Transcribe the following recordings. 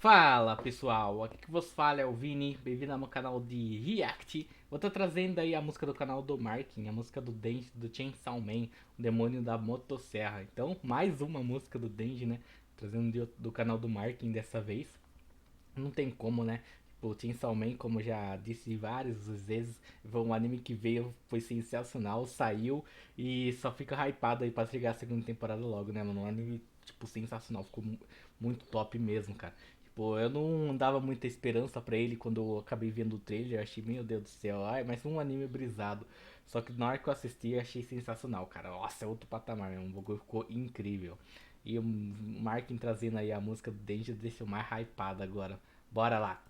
Fala pessoal, aqui que vos fala é o Vini, bem-vindo ao meu canal de React. Vou estar trazendo aí a música do canal do Markin, a música do Denji, do Chainsaw Man, o demônio da motosserra. Então, mais uma música do Denji, né? Trazendo do canal do Markin dessa vez. Não tem como, né? Tipo, o Chainsaw Man, como já disse várias vezes, foi um anime que veio, foi sensacional, saiu e só fica hypado aí pra chegar a segunda temporada logo, né, mano? Um anime, tipo, sensacional, ficou muito top mesmo, cara. Tipo, eu não dava muita esperança pra ele quando eu acabei vendo o trailer, achei, meu Deus do céu, ai, mas um anime brisado. Só que na hora que eu assisti, eu achei sensacional, cara. Nossa, é outro patamar, um bagulho ficou incrível. E o Martin trazendo aí a música do Denji deixa eu mais hypado agora. Bora lá.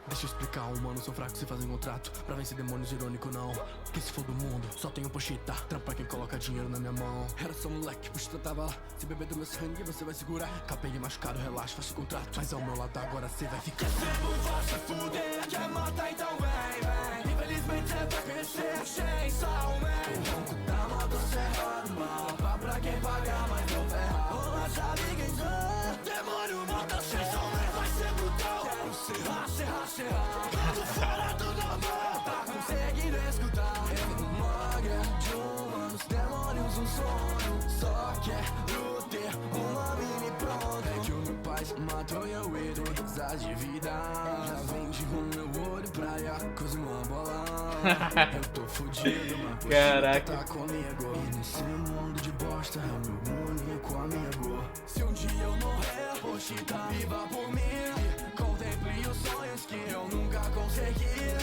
Deixa eu explicar, humanos são fracos e fazem contrato pra vencer demônios, irônico não. Que se for do mundo, só tenho pochita. Trampa quem coloca dinheiro na minha mão. Era só moleque, pochita tava lá. Se beber do meu sangue, você vai segurar. Capei machucado, relaxa, faço contrato. Mas ao meu lado agora cê vai ficar. Sempre vou se fuder, quer matar então vem. Infelizmente cê vai crescer, Chainsaw Man. O ronco da moto cerrado, mal. Pá pra quem pagar, mas não ferra. Olá, sabe quem sou? Demônio, mata Chainsaw Man, vai ser brutal. Quero serrar. Tudo fora do normal. Tá conseguindo escutar? É uma guerra de humanos, demônios, um sonho. Só quero ter uma mini pronta. É que o meu pai matou eu e todas as dívidas. Já vendi o meu olho pra Yakuza e uma bola. Eu tô fudido, mas Caraca. tá comigo. E nesse mundo de bosta é o meu único amigo. Se um dia eu morrer, Pochita viva por mim. Contemple os sonhos que eu nunca consegui.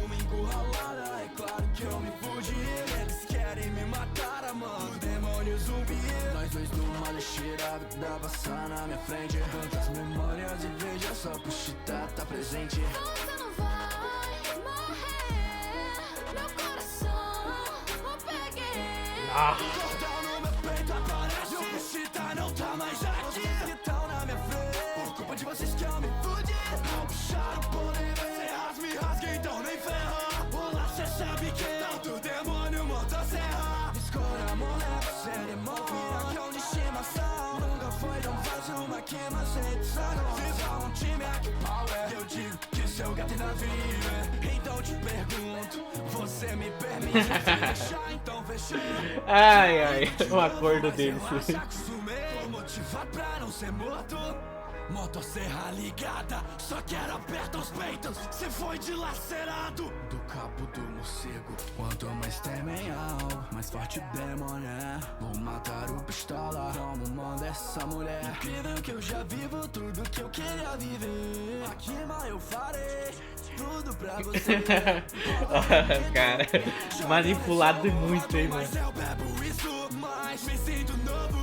Uma encurralada, é claro que eu me fugi. Eles querem me matar, amando demônio zumbi. Nós dois numa lixeira, da passar na minha frente. Tantas memórias e veja só, Pochita tá presente. Você não vai morrer, meu coração não peguei. Cordão no meu peito aparece. O Pochita não tá mais aqui. Vocês que tão na minha frente, por culpa de vocês que eu me fudi. Ao puxar o poder, cê me rasga, então nem ferra. Olá, cê sabe que tanto demônio motosserra. Escolha moleque, cê demônio, cão de estimação. Nunca foi tão fácil uma queima sem edição. Se só um time aqui power, eu digo que seu gato ainda vive. Então te pergunto, você me permite fechar, então fechei. Ai, o acordo deles. Se acostumei, tô motivado pra não ser morto. Motosserra ligada, só quero apertar os peitos. Cê foi dilacerado do cabo do morcego. Quanto mais temem algo, mais forte o demônio é. Vou matar o pistola, como manda essa mulher. Incrível que eu já vivo tudo que eu queria viver. Aqui, mas eu farei tudo pra você. Cara, manipulado muito, hein, mano. Mas eu bebo isso, mas me sinto novo.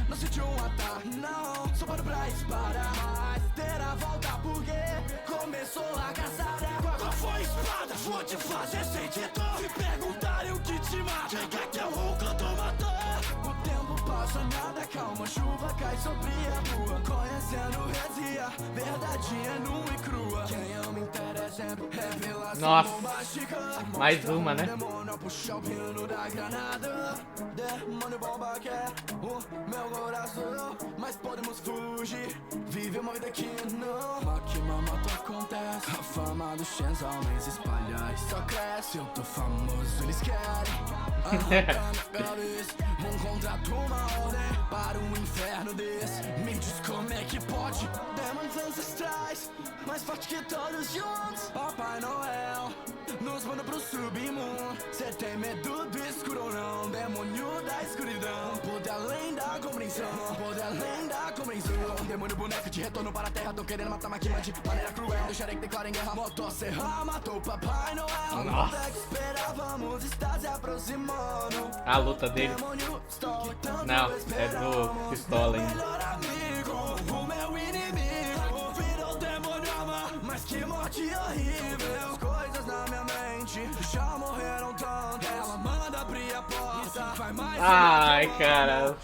Não senti um ataque, não. Só paro pra disparar, mas ter a volta porque começou a caçada. Qual foi a espada? Vou te fazer sentir dor. Se perguntarem o que te mata, diga que é o ronco do motor. O tempo passa, nada calma, chuva cai sobre a rua. Conhecendo resia, verdade é nua e crua. Quem ama interessa é revelação. Nossa, bombástica. mais uma, né? Demônio puxa o pino da granada. Demônio bomba quer o meu coração. Mas podemos fugir, vive uma vida que não. Makima moto acontece. A fama do Chainsaw Man se espalha e só cresce. Eu tô famoso, eles querem arrancar minha cabeça. Um contrato, uma ordem para um inferno desse. Me diz como é que pode. Demônios ancestrais, mais forte que todos juntos. Papai Noel nos manda pro submundo. Cê tem medo do escuro ou não? Demônio da escuridão, poder além da compreensão, poder além da compreensão. Demônio boneco de retorno para a terra. Tô querendo matar Makima de maneira cruel. Deixarei que declarem guerra. Motosserra matou Papai Noel. Nossa. Onde é que esperávamos estar se aproximando? A luta dele. Demônio, estou lutando, Não, é do pistola ainda. melhor amigo, o meu inimigo. Virou demônio ama, mas que morte horrível. As coisas na minha mente já morreram tanto. Ela manda abrir a porta, vai mais. Ai, cara.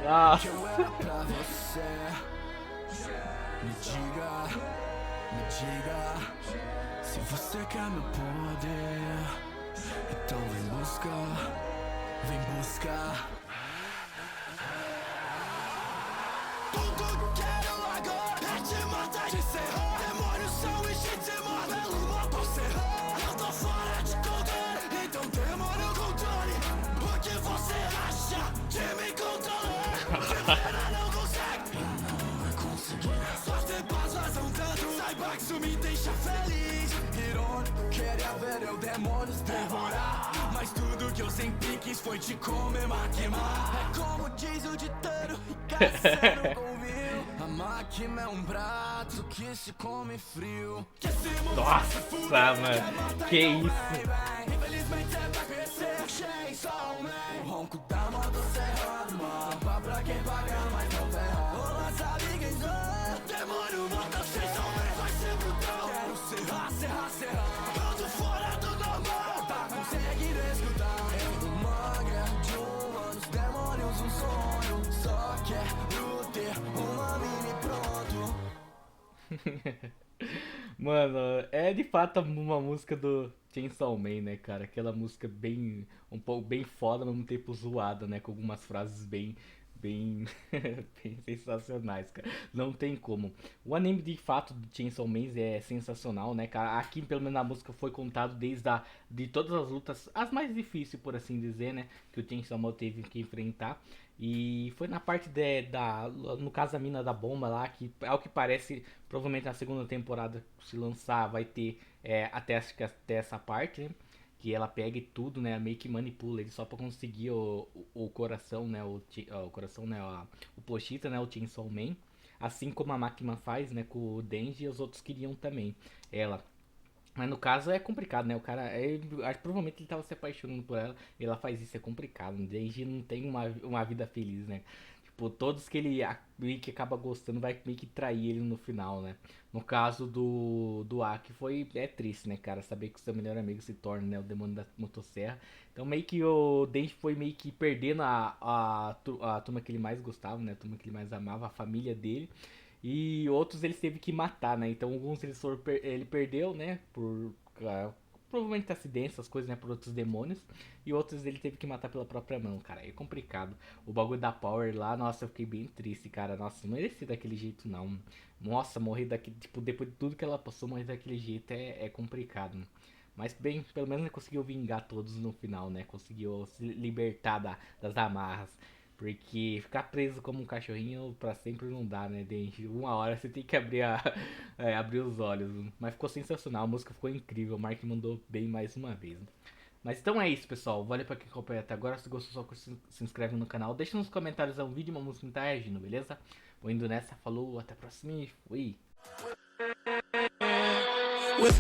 Nossa. Eu era pra você. Me diga diga se você quer meu poder. Então vem buscar, vem buscar. Tudo quero agora é te matar, te serrar. Demônios são legítimos pelo motosserra. Eu tô fora de controle, então demônio controle. O que você acha de me controlar? Não consegue, não vai conseguir. Suas tempas vazam tanto, saiba que isso me deixa feliz. Irônico, queria ver eu demônios devorar. Mas tudo que eu sempre quis foi te comer, maquimar. É como diz o ditado, caçando com vinho. A máquina é um prato que se come frio. Nossa, mano, que isso? Infelizmente é pra crescer, Chainsaw Man. O ronco da motosserra, mapa pra quem paga, mas não ferra. Olá, sabe quem sou? Demônio, motosserra, mas vai ser brutal. Quero serrar, serrar, serrar. Ando fora do normal, tá conseguindo escutar? É uma guerra de humanos, demônios, um sonho. Só quero ter uma mini pronto. Mano, é de fato uma música do Chainsaw Man, né, cara? Aquela música bem, um pouco bem foda, mas ao mesmo tempo zoada, né? Com algumas frases bem, bem sensacionais, cara. Não tem como. O anime de fato do Chainsaw Man é sensacional, né, cara? Aqui, pelo menos na música, foi contado de todas as lutas, as mais difíceis, por assim dizer, né? Que o Chainsaw Man teve que enfrentar. E foi na parte no caso da mina da bomba lá, que ao que parece, provavelmente na segunda temporada, se lançar, vai ter acho que até essa parte, né? Que ela pega e tudo, né? Meio que manipula ele só pra conseguir o coração, né? O coração, né? O Pochita, né? O Chainsaw Man. Assim como a Makima faz, né? Com o Denji, e os outros queriam também ela. Mas no caso é complicado, né? O cara, provavelmente ele tava se apaixonando por ela e ela faz isso, é complicado. O Denji não tem uma vida feliz, né? Tipo, todos que ele meio que acaba gostando vai meio que trair ele no final, né? No caso do Aki é triste, né, cara? Saber que o seu melhor amigo se torna, né, o demônio da motosserra. Então meio que o Denji foi meio que perdendo a turma que ele mais gostava, né? A turma que ele mais amava, a família dele. E outros ele teve que matar, né? Então alguns ele perdeu, né? Provavelmente acidentes, essas coisas, né? Por outros demônios. E outros ele teve que matar pela própria mão, cara. É complicado. O bagulho da Power lá, nossa, eu fiquei bem triste, cara. Nossa, não merecia daquele jeito, não. Nossa, morrer daquele... Tipo, depois de tudo que ela passou, morrer daquele jeito é complicado. Mas bem, pelo menos ele conseguiu vingar todos no final, né? Conseguiu se libertar das amarras. Porque ficar preso como um cachorrinho pra sempre não dá, né, Denji? Uma hora você tem que abrir os olhos. Mas ficou sensacional, a música ficou incrível. O Mark mandou bem mais uma vez. Mas então é isso, pessoal. Valeu pra quem acompanha até agora. Se gostou, só se inscreve no canal. Deixa nos comentários um vídeo, uma música que tá reagindo, beleza? Vou indo nessa, falou, até a próxima e fui! With